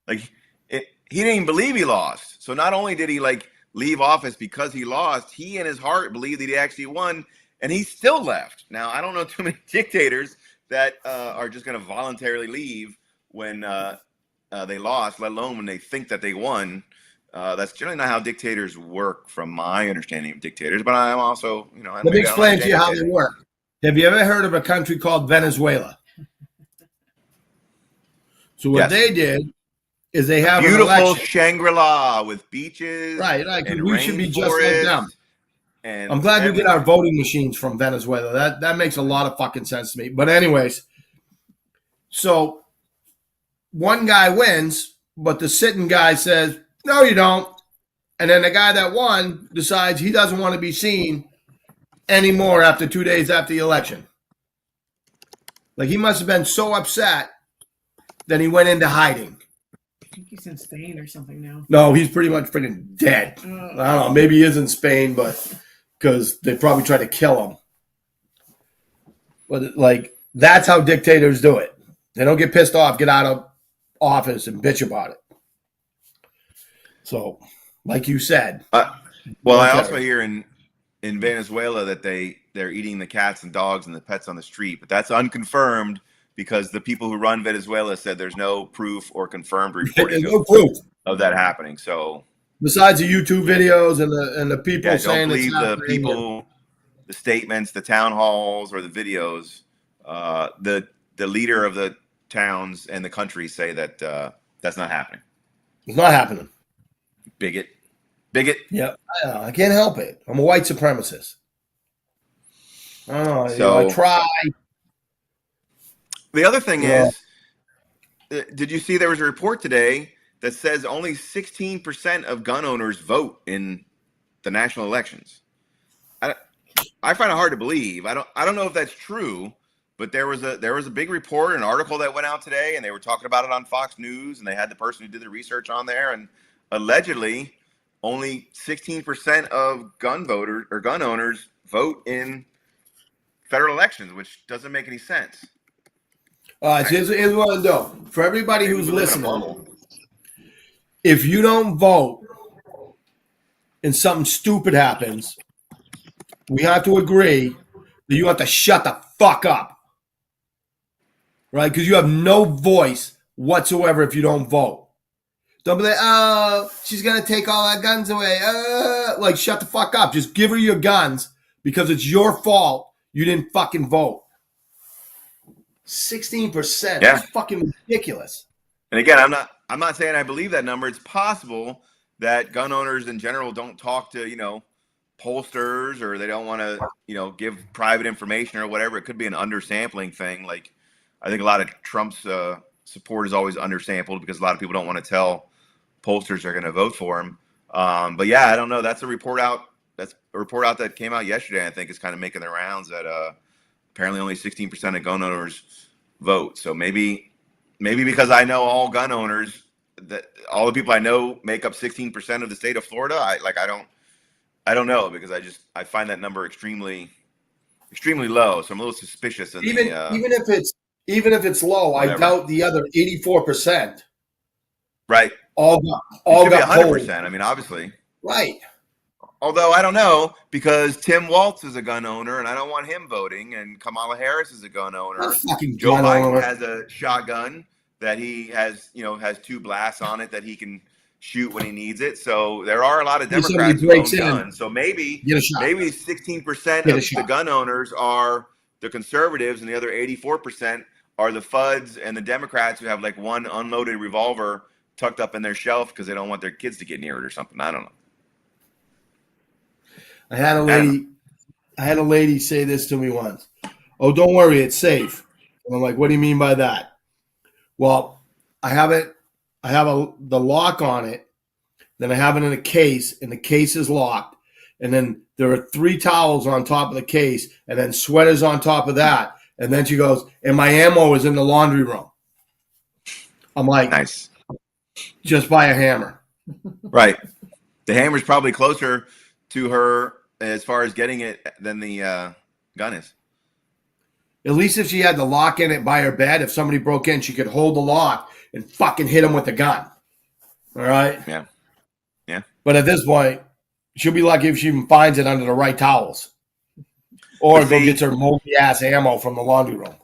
Speaker 2: Like he didn't even believe he lost. So not only did he leave office because he lost, he in his heart believed that he actually won. And he still left. Now, I don't know too many dictators that are just going to voluntarily leave when they lost, let alone when they think that they won. That's generally not how dictators work, from my understanding of dictators. But I'm also,
Speaker 1: let me explain to you how they work. Have you ever heard of a country called Venezuela? So what they did is they have
Speaker 2: beautiful Shangri-La with beaches.
Speaker 1: Right.
Speaker 2: And
Speaker 1: we should be just like them.
Speaker 2: And
Speaker 1: I'm glad we get our voting machines from Venezuela. That makes a lot of fucking sense to me. But anyways, so one guy wins, but the sitting guy says, no, you don't. And then the guy that won decides he doesn't want to be seen anymore after 2 days after the election. Like he must have been so upset that he went into hiding.
Speaker 3: I think he's in Spain or something now.
Speaker 1: No, he's pretty much freaking dead. I don't know. Maybe he is in Spain, but because they probably tried to kill him. But that's how dictators do it. They don't get pissed off, get out of office and bitch about it. So, like you said.
Speaker 2: I also hear in Venezuela that they're eating the cats and dogs and the pets on the street, but that's unconfirmed because the people who run Venezuela said there's no proof or confirmed reporting of that happening. So
Speaker 1: besides the YouTube videos and the people saying
Speaker 2: don't believe the people, the statements, the town halls, or the videos. The leader of the towns and the country say that that's not happening.
Speaker 1: It's not happening.
Speaker 2: Bigot. Bigot.
Speaker 1: Yeah, I can't help it. I'm a white supremacist. I don't know.
Speaker 2: So
Speaker 1: I try.
Speaker 2: the other thing
Speaker 1: Yeah.
Speaker 2: is, did you see there was a report today that says only 16% of gun owners vote in the national elections? I find it hard to believe. I don't know if that's true, but there was a big report, an article that went out today, and they were talking about it on Fox News, and they had the person who did the research on there, and allegedly only 16% of gun voters or gun owners vote in federal elections, which doesn't make any sense.
Speaker 1: Here's what I do for everybody
Speaker 2: Maybe
Speaker 1: who's
Speaker 2: we live in a
Speaker 1: listening.
Speaker 2: bubble.
Speaker 1: If you don't vote and something stupid happens, we have to agree that you have to shut the fuck up. Right? Because you have no voice whatsoever if you don't vote. Don't be like, oh, she's going to take all our guns away. Like, shut the fuck up. Just give her your guns because it's your fault you didn't fucking vote. 16%.
Speaker 2: Yeah.
Speaker 1: That's fucking ridiculous.
Speaker 2: And again, I'm not saying I believe that number. It's possible that gun owners in general don't talk to, pollsters, or they don't want to, give private information or whatever. It could be an undersampling thing. Like, I think a lot of Trump's support is always undersampled because a lot of people don't want to tell pollsters they're going to vote for him. But yeah, I don't know. That's a report out. That's a report out that came out yesterday. I think is kind of making the rounds that apparently only 16% of gun owners vote. So maybe because I know all gun owners, that all the people I know make up 16% of the state of Florida. I don't know, because I find that number extremely low. So I'm a little suspicious.
Speaker 1: Even if it's low,
Speaker 2: whatever.
Speaker 1: I doubt the other 84%.
Speaker 2: Right.
Speaker 1: All got
Speaker 2: 100%. I mean, obviously.
Speaker 1: Right.
Speaker 2: Although I don't know, because Tim Walz is a gun owner, and I don't want him voting, and Kamala Harris is a gun owner. Joe Biden has a shotgun that he has, has 2 blasts on it that he can shoot when he needs it. So there are a lot of Democrats who own guns. So maybe 16% of the gun owners are the conservatives, and the other 84% are the FUDs and the Democrats who have like one unloaded revolver tucked up in their shelf because they don't want their kids to get near it or something. I don't know.
Speaker 1: I had a lady say this to me once. Oh, don't worry, it's safe. And I'm like, what do you mean by that? Well, I have the lock on it. Then I have it in a case, and the case is locked. And then there are 3 towels on top of the case, and then sweaters on top of that. And then she goes, and my ammo is in the laundry room. I'm like,
Speaker 2: nice.
Speaker 1: Just buy a hammer.
Speaker 2: Right. The hammer's probably closer to her as far as getting it than the gun is.
Speaker 1: At least if she had the lock in it by her bed, if somebody broke in, she could hold the lock and fucking hit him with the gun. All right?
Speaker 2: Yeah. Yeah.
Speaker 1: But at this point, she'll be lucky if she even finds it under the right towels. Or go get her moldy-ass ammo from the laundry room.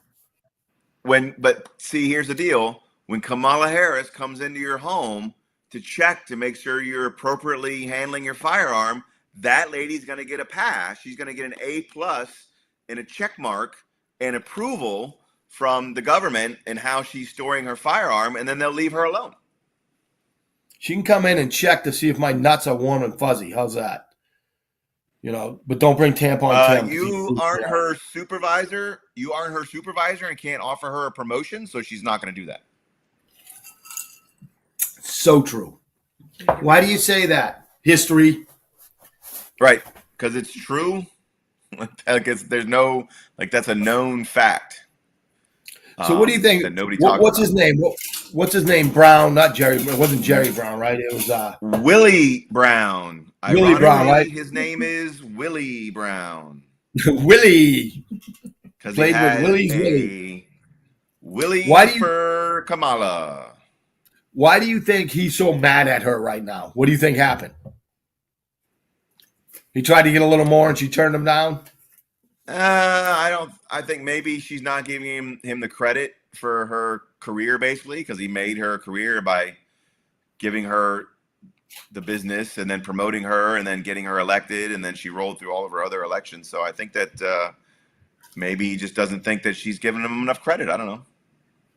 Speaker 2: But see, here's the deal. When Kamala Harris comes into your home to check to make sure you're appropriately handling your firearm, that lady's going to get a pass. She's going to get an A+ and a check mark and approval from the government and how she's storing her firearm, and then they'll leave her alone.
Speaker 1: She can come in and check to see if my nuts are warm and fuzzy. How's that? But don't bring tampon Tim.
Speaker 2: You aren't her supervisor. You aren't her supervisor and can't offer her a promotion, so she's not going to do that.
Speaker 1: So true. Why do you say that? History.
Speaker 2: Right, because it's true. There's no, that's a known fact.
Speaker 1: So what do you think?
Speaker 2: That nobody talks
Speaker 1: what's
Speaker 2: about.
Speaker 1: His name? What's his name? Brown, not Jerry. It wasn't Jerry Brown, right? It was
Speaker 2: Willie Brown.
Speaker 1: Willie Brown, right?
Speaker 2: His name is Willie Brown.
Speaker 1: Willie.
Speaker 2: Because
Speaker 1: played with Willie's
Speaker 2: Willie for Kamala.
Speaker 1: Why do you think he's so mad at her right now? What do you think happened? He tried to get a little more and she turned him down?
Speaker 2: I think maybe she's not giving him the credit for her career, basically, because he made her career by giving her the business and then promoting her and then getting her elected, and then she rolled through all of her other elections. So I think that maybe he just doesn't think that she's giving him enough credit. I don't know.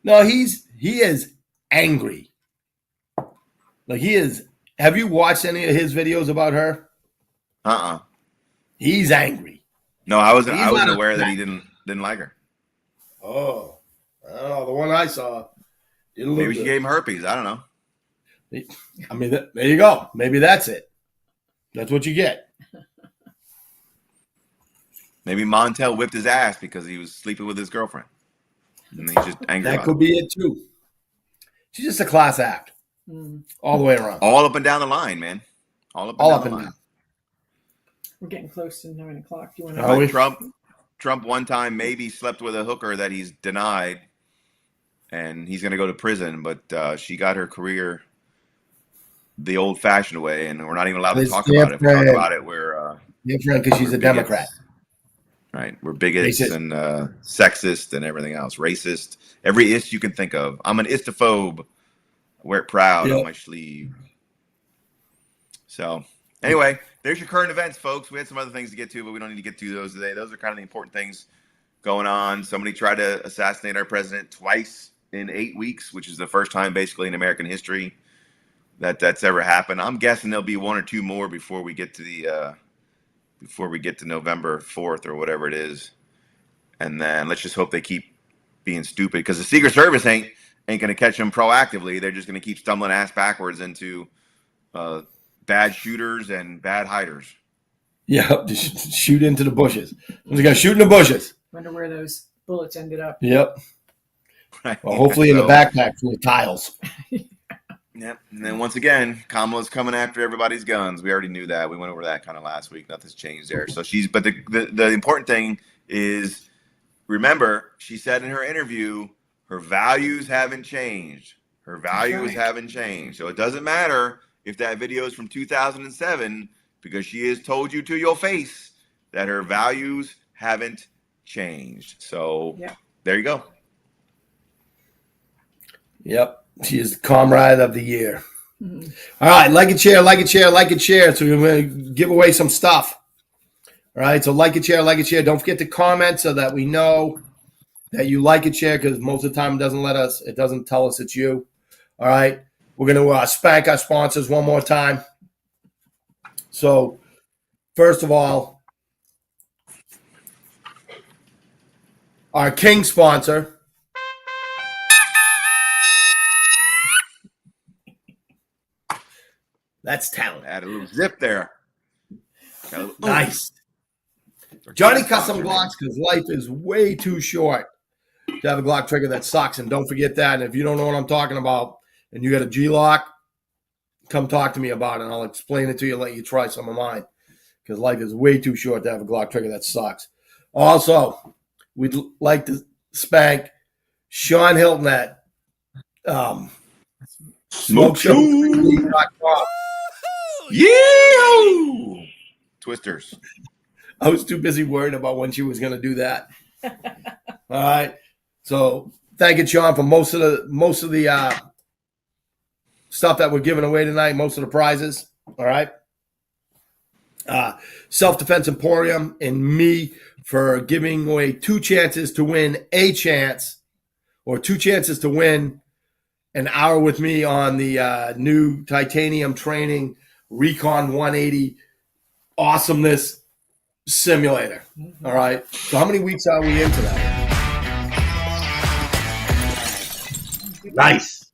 Speaker 1: No, he is angry. Like, he is Have you watched any of his videos about her? He's angry.
Speaker 2: No, I wasn't.
Speaker 1: He's
Speaker 2: I wasn't
Speaker 1: not
Speaker 2: aware that
Speaker 1: upset.
Speaker 2: he didn't like her.
Speaker 1: Oh, I don't know. The one I saw didn't look
Speaker 2: Maybe she
Speaker 1: good.
Speaker 2: gave him herpes. I don't know.
Speaker 1: I mean, there you go. Maybe that's it. That's what you get.
Speaker 2: Maybe Montel whipped his ass because he was sleeping with his girlfriend, and he's just angry.
Speaker 1: That
Speaker 2: about
Speaker 1: could
Speaker 2: it.
Speaker 1: be it too. She's just a class act, all the way around.
Speaker 2: All up and down the line, man. All up and down.
Speaker 3: We're getting close to 9 o'clock. Do you want
Speaker 1: Are we?
Speaker 3: to?
Speaker 2: Trump one time maybe slept with a hooker that he's denied, and he's going to go to prison. But she got her career the old-fashioned way, and we're not even allowed to
Speaker 1: It's
Speaker 2: talk about it. If we talk
Speaker 1: different.
Speaker 2: about it, we're
Speaker 1: Different because she's a
Speaker 2: bigots.
Speaker 1: Democrat.
Speaker 2: Right, we're bigots
Speaker 1: Racist.
Speaker 2: and sexist and everything else. Racist. Every ist you can think of. I'm an istophobe. I wear it proud on my sleeve. So anyway, there's your current events, folks. We had some other things to get to, but we don't need to get to those today. Those are kind of the important things going on. Somebody tried to assassinate our president twice in 8 weeks, which is the first time basically in American history that's ever happened. I'm guessing there'll be one or two more before we get to the November 4th or whatever it is. And then let's just hope they keep being stupid, because the Secret Service ain't going to catch them proactively. They're just going to keep stumbling ass backwards into bad shooters and bad hiders.
Speaker 1: Yeah, just shoot into the bushes. They got to shoot in the bushes.
Speaker 3: Wonder where those bullets ended up.
Speaker 1: Yep.
Speaker 2: Right.
Speaker 1: Well, hopefully in the backpack full of tiles.
Speaker 2: Yep. And then once again, Kamala's coming after everybody's guns. We already knew that. We went over that kind of last week. Nothing's changed there. So but the important thing is, remember, she said in her interview, her values haven't changed. Her values haven't changed. So it doesn't matter if that video is from 2007, because she has told you to your face that her values haven't changed. So there you go.
Speaker 1: Yep. She is the comrade of the year. Mm-hmm. All right. Like it, share, like it, share, like it, share. So we're going to give away some stuff. All right. So like it, share, like it, share. Don't forget to comment so that we know that you like it, share, because most of the time it doesn't tell us it's you. All right. We're going to spank our sponsors one more time. So first of all, our King sponsor, that's talent.
Speaker 2: Add a little zip there.
Speaker 1: Nice. Johnny Custom Glocks, because life is way too short to have a Glock trigger that sucks. And don't forget that. And if you don't know what I'm talking about and you got a G-Lock, come talk to me about it, and I'll explain it to you and let you try some of mine, because life is way too short to have a Glock trigger that sucks. Also, we'd like to spank Sean Hilton at SmokeShow.com.
Speaker 2: Yeah! Twisters.
Speaker 1: I was too busy worrying about when she was going to do that. All right. So thank you, Sean, for most of the stuff that we're giving away tonight, most of the prizes. All right. Self-Defense Emporium and me for giving away 2 chances to win a chance, or 2 chances to win an hour with me on the new titanium training Recon 180 awesomeness simulator. All right. So how many weeks are we into that? Nice.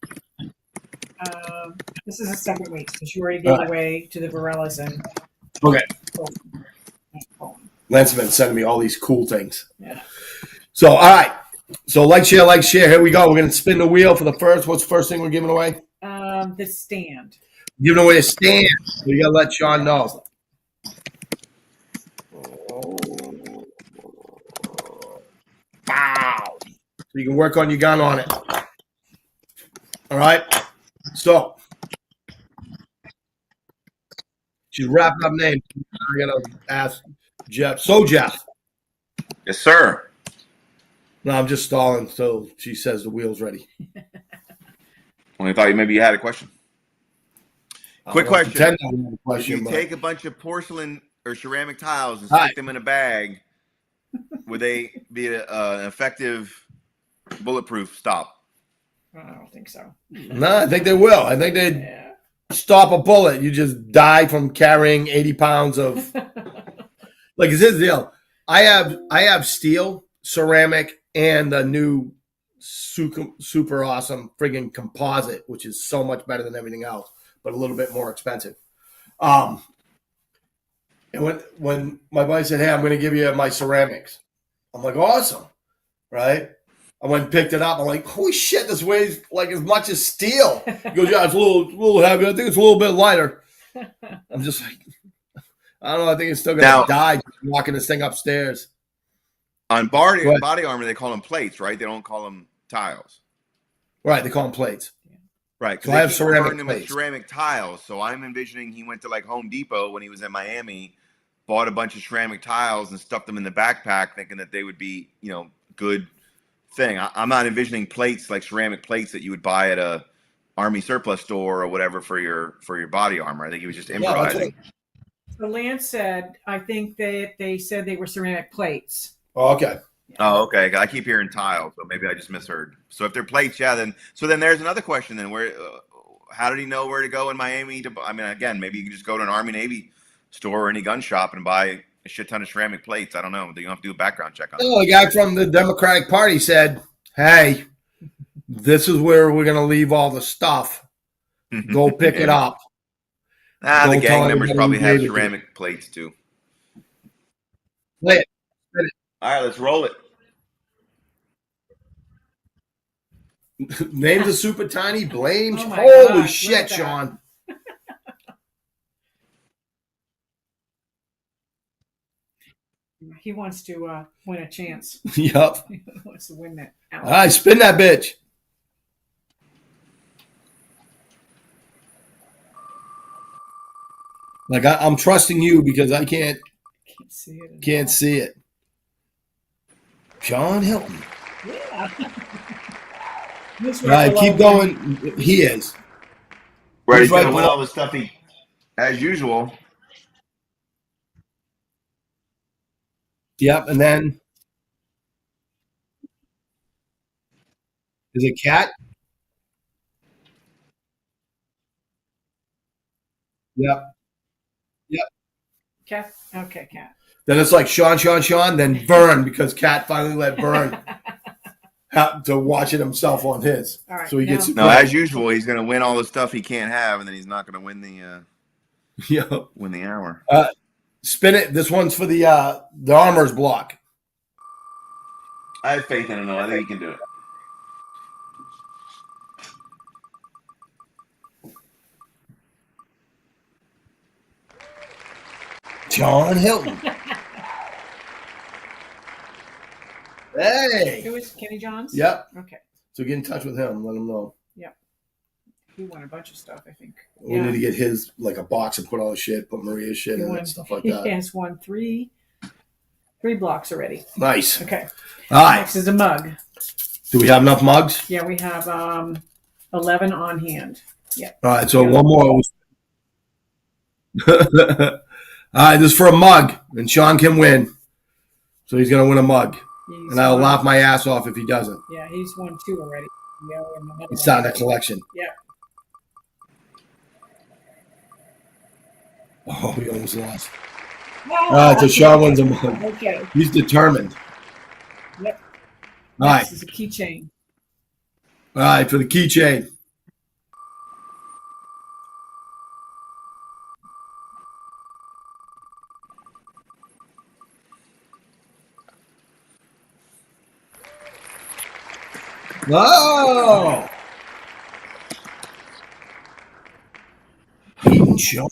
Speaker 3: This is the second week, because you already gave away to the Varellas and
Speaker 1: Okay. Lance has been sending me all these cool things.
Speaker 3: Yeah.
Speaker 1: So, all right. So, like, share. Here we go. We're going to spin the wheel for the first. What's the first thing we're giving away?
Speaker 3: The stand.
Speaker 1: Giving away a stand. So you got to let Sean know. Wow. So you can work on your gun on it. All right. So, she's wrapping up names. I got to ask Jeff. So, Jeff.
Speaker 2: Yes, sir.
Speaker 1: No, I'm just stalling until she says the wheel's ready.
Speaker 2: Well, I thought maybe you had a question. Quick question. If you take a bunch of porcelain or ceramic tiles and stick them in a bag, would they be an effective bulletproof stop?
Speaker 3: I don't think so.
Speaker 1: No, I think they will. I think they stop a bullet. You just die from carrying 80 pounds of. Like, it's his deal. I have steel, ceramic, and a new super awesome friggin' composite, which is so much better than everything else, but a little bit more expensive. And when my buddy said, "Hey, I'm going to give you my ceramics," I'm like, "Awesome, right?" I went and picked it up. I'm like, "Holy shit, this weighs like as much as steel." He goes, "Yeah, it's a little heavy. I think it's a little bit lighter." I'm just like, I don't know. I think it's still going to die just walking this thing upstairs.
Speaker 2: On body armor, they call them plates, right? They don't call them tiles.
Speaker 1: Right, they call them plates.
Speaker 2: Right,
Speaker 1: So I have ceramic
Speaker 2: them
Speaker 1: plates.
Speaker 2: as ceramic tiles. So I'm envisioning he went to like Home Depot when he was in Miami, bought a bunch of ceramic tiles and stuffed them in the backpack, thinking that they would be, good thing. I'm not envisioning plates like ceramic plates that you would buy at a Army surplus store or whatever for your body armor. I think he was just improvising.
Speaker 3: So Lance said, I think that they said they were ceramic plates.
Speaker 1: Oh, okay.
Speaker 2: Oh, okay. I keep hearing tiles, so maybe I just misheard. So if they're plates, yeah, then there's another question. Then how did he know where to go in Miami? Again, maybe you can just go to an Army Navy store or any gun shop and buy a shit ton of ceramic plates. I don't know. You don't have to do a background check on it.
Speaker 1: The guy from the Democratic Party said, "Hey, this is where we're going to leave all the stuff. Go pick it up."
Speaker 2: The gang members probably have ceramic plates too.
Speaker 1: Play it.
Speaker 2: All right, let's roll it.
Speaker 1: Names are super tiny. Blames.
Speaker 3: Oh
Speaker 1: Holy
Speaker 3: gosh,
Speaker 1: shit, Sean.
Speaker 3: He wants to win a chance.
Speaker 1: Yep.
Speaker 3: He wants to win that.
Speaker 1: All right, spin that bitch. Like, I'm trusting you because I can't
Speaker 3: see it.
Speaker 1: Can't see it. John Hilton.
Speaker 3: Yeah.
Speaker 1: All right, keep going. He is.
Speaker 2: Right, he's going to win all the stuff as usual.
Speaker 1: Yep, and then is it Cat? Yep.
Speaker 3: Cat. Okay, Cat.
Speaker 1: Then it's like Sean, then Vern, because Cat finally let Vern have to watch it himself on his.
Speaker 3: All right,
Speaker 1: so he gets
Speaker 2: no, as usual, he's going to win all the stuff he can't have, and then he's not going to win the win the hour.
Speaker 1: Spin it. This one's for the armor's block.
Speaker 2: I have faith in him, though. I think he can do it.
Speaker 1: John Hilton. Hey.
Speaker 3: It was Kenny Johns?
Speaker 1: Yep.
Speaker 3: Okay.
Speaker 1: So get in touch with him. Let him know.
Speaker 3: Yep. He won a bunch of stuff, I think.
Speaker 1: We need to get his, like, a box and put all his shit, put Maria's shit in it and stuff like that.
Speaker 3: He has won three blocks already.
Speaker 1: Nice.
Speaker 3: Okay.
Speaker 1: All right.
Speaker 3: Next is a mug.
Speaker 1: Do we have enough mugs?
Speaker 3: Yeah, we have 11 on hand. Yeah.
Speaker 1: All right, so one more. All right, this is for a mug, and Sean can win. So he's going to win a mug. And I'll laugh my ass off if he doesn't.
Speaker 3: Yeah, he's won 2 already.
Speaker 1: It's starting a collection.
Speaker 3: Yeah.
Speaker 1: Oh, he almost lost. All right, so Sean wins a mug.
Speaker 3: Okay.
Speaker 1: He's determined.
Speaker 3: Yep.
Speaker 1: All right.
Speaker 3: This is a keychain.
Speaker 1: All right, for the keychain. Oh! Beaten Sean.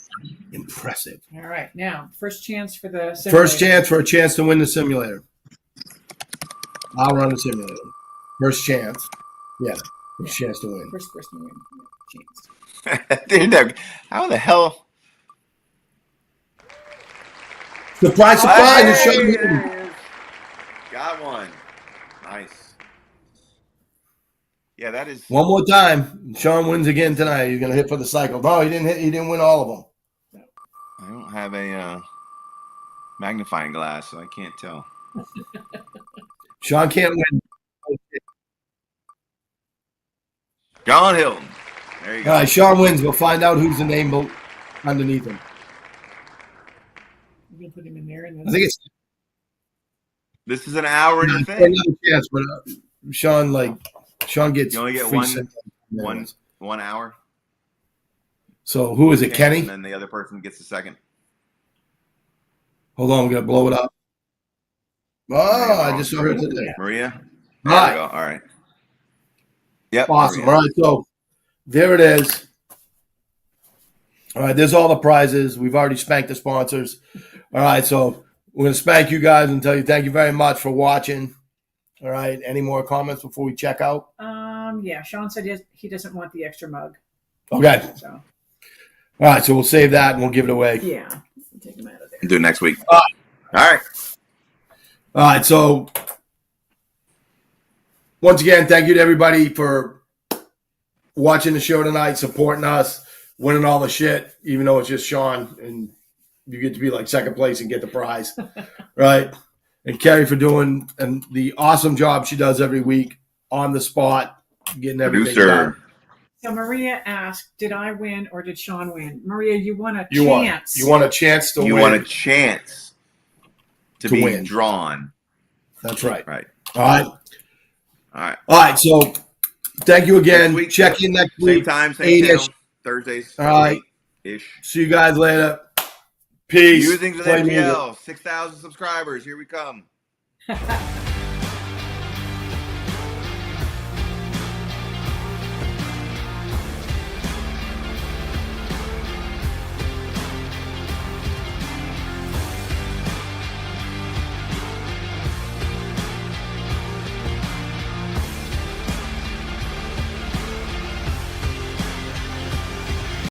Speaker 1: Impressive.
Speaker 3: All right. Now, first chance for the simulator.
Speaker 1: First chance for a chance to win the simulator. I'll run the simulator. First chance. Yeah. First chance to win.
Speaker 3: First person to win. Chance.
Speaker 2: Dude, how the hell?
Speaker 1: Surprise, surprise.
Speaker 2: Hey, got one. Nice. Yeah, that is.
Speaker 1: One more time. Sean wins again tonight. He's going to hit for the cycle. No, he didn't hit. He didn't win all of them.
Speaker 2: I don't have a magnifying glass, so I can't tell.
Speaker 1: Sean can't win.
Speaker 2: John Hilton There you
Speaker 1: All
Speaker 2: go.
Speaker 1: right, Sean wins. We'll find out who's the name underneath him.
Speaker 3: You can put him in there. And
Speaker 1: I think it's
Speaker 2: This is an hour in your thing.
Speaker 1: another chance, but Sean gets
Speaker 2: You only get
Speaker 1: free
Speaker 2: one-
Speaker 1: cents.
Speaker 2: 1 hour.
Speaker 1: So who is it, Kenny?
Speaker 2: And then the other person gets the second.
Speaker 1: Hold on, we're gonna blow it up. Oh, I just saw her today.
Speaker 2: Maria.
Speaker 1: All
Speaker 2: There
Speaker 1: right.
Speaker 2: we go. All right. Yep.
Speaker 1: Awesome.
Speaker 2: Maria.
Speaker 1: All right, so there it is. All right, there's all the prizes. We've already spanked the sponsors. All right, so we're gonna spank you guys and tell you thank you very much for watching. All right, any more comments before we check out?
Speaker 3: Yeah, Sean said he doesn't want the extra mug.
Speaker 1: Okay.
Speaker 3: So
Speaker 1: All right, so we'll save that and we'll give it away.
Speaker 3: yeah, take him out of there.
Speaker 2: Do it next week. All right.
Speaker 1: All right, so once again, thank you to everybody for watching the show tonight, supporting us, winning all the shit, even though it's just Sean, and you get to be like second place and get the prize, right? And Carrie for doing the awesome job she does every week on the spot, getting everything done.
Speaker 2: Producer.
Speaker 3: So Maria asked, "Did I win or did Sean win?" Maria, you won a
Speaker 1: You
Speaker 3: chance.
Speaker 1: want a chance to
Speaker 2: You
Speaker 1: win.
Speaker 2: want a chance to be
Speaker 1: win.
Speaker 2: drawn.
Speaker 1: That's right.
Speaker 2: Right.
Speaker 1: All right.
Speaker 2: All right.
Speaker 1: All right. So thank you again.
Speaker 2: Next week,
Speaker 1: Check in next
Speaker 2: Same
Speaker 1: week.
Speaker 2: time, same
Speaker 1: 8-ish.
Speaker 2: channel. Thursdays.
Speaker 1: All right.
Speaker 2: Ish.
Speaker 1: See you guys later. Peace.
Speaker 2: Musings with
Speaker 1: Play music.
Speaker 2: MGL. 6,000 subscribers. Here we come.